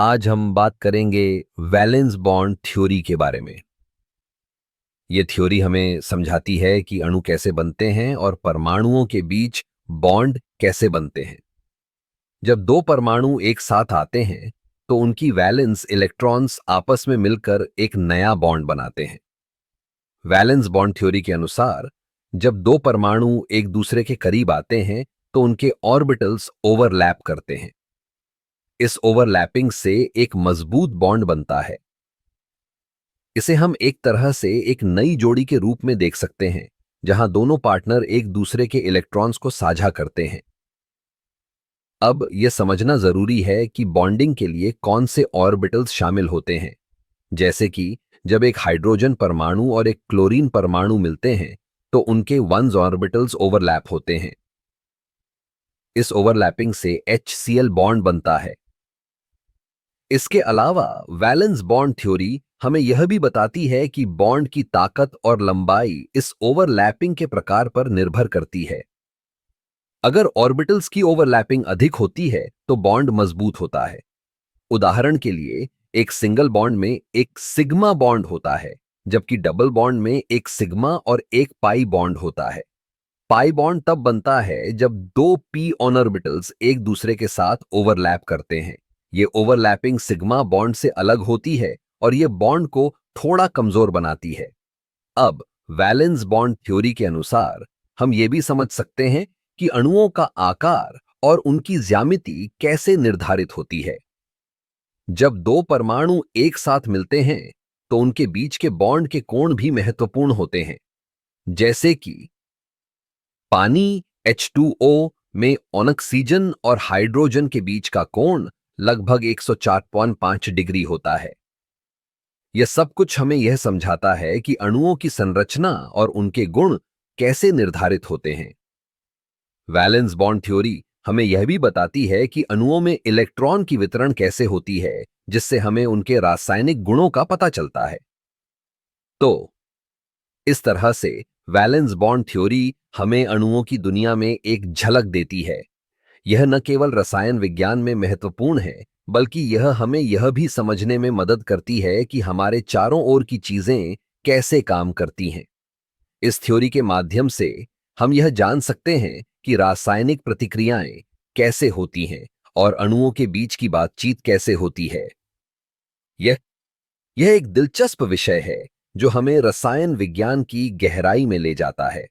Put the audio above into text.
आज हम बात करेंगे वैलेंस बॉन्ड थ्योरी के बारे में। ये थ्योरी हमें समझाती है कि अणु कैसे बनते हैं और परमाणुओं के बीच बॉन्ड कैसे बनते हैं। जब दो परमाणु एक साथ आते हैं तो उनकी वैलेंस इलेक्ट्रॉन्स आपस में मिलकर एक नया बॉन्ड बनाते हैं। वैलेंस बॉन्ड थ्योरी के अनुसार जब दो परमाणु एक दूसरे के करीब आते हैं तो उनके ऑर्बिटल्स ओवरलैप करते हैं। इस ओवरलैपिंग से एक मजबूत बॉन्ड बनता है। इसे हम एक तरह से एक नई जोड़ी के रूप में देख सकते हैं, जहां दोनों पार्टनर एक दूसरे के इलेक्ट्रॉन्स को साझा करते हैं। अब यह समझना जरूरी है कि बॉन्डिंग के लिए कौन से ऑर्बिटल्स शामिल होते हैं। जैसे कि जब एक हाइड्रोजन परमाणु और एक क्लोरीन परमाणु मिलते हैं तो उनके वंस ऑर्बिटल्स ओवरलैप होते हैं। इस ओवरलैपिंग से HCl बॉन्ड बनता है। इसके अलावा वैलेंस बॉन्ड थ्योरी हमें यह भी बताती है कि बॉन्ड की ताकत और लंबाई इस ओवरलैपिंग के प्रकार पर निर्भर करती है। अगर ऑर्बिटल्स की ओवरलैपिंग अधिक होती है तो बॉन्ड मजबूत होता है। उदाहरण के लिए एक सिंगल बॉन्ड में एक सिग्मा बॉन्ड होता है, जबकि डबल बॉन्ड में एक सिग्मा और एक पाई बॉन्ड होता है। पाई बॉन्ड तब बनता है जब दो पी ऑर्बिटल्स एक दूसरे के साथ ओवरलैप करते हैं। ये ओवरलैपिंग सिग्मा बॉन्ड से अलग होती है और ये बॉन्ड को थोड़ा कमजोर बनाती है। अब वैलेंस बॉन्ड थ्योरी के अनुसार हम ये भी समझ सकते हैं कि अणुओं का आकार और उनकी ज्यामिति कैसे निर्धारित होती है। जब दो परमाणु एक साथ मिलते हैं तो उनके बीच के बॉन्ड के कोण भी महत्वपूर्ण होते हैं। जैसे कि पानी H2O में ऑक्सीजन और हाइड्रोजन के बीच का कोण लगभग 104.5 डिग्री होता है। यह सब कुछ हमें यह समझाता है कि अणुओं की संरचना और उनके गुण कैसे निर्धारित होते हैं। वैलेंस बॉन्ड थ्योरी हमें यह भी बताती है कि अणुओं में इलेक्ट्रॉन की वितरण कैसे होती है, जिससे हमें उनके रासायनिक गुणों का पता चलता है। तो इस तरह से वैलेंस बॉन्ड थ्योरी हमें अणुओं की दुनिया में एक झलक देती है। यह न केवल रसायन विज्ञान में महत्वपूर्ण है, बल्कि यह हमें यह भी समझने में मदद करती है कि हमारे चारों ओर की चीजें कैसे काम करती हैं। इस थ्योरी के माध्यम से हम यह जान सकते हैं कि रासायनिक प्रतिक्रियाएं कैसे होती हैं और अणुओं के बीच की बातचीत कैसे होती है। यह यह एक दिलचस्प विषय है जो हमें रसायन विज्ञान की गहराई में ले जाता है।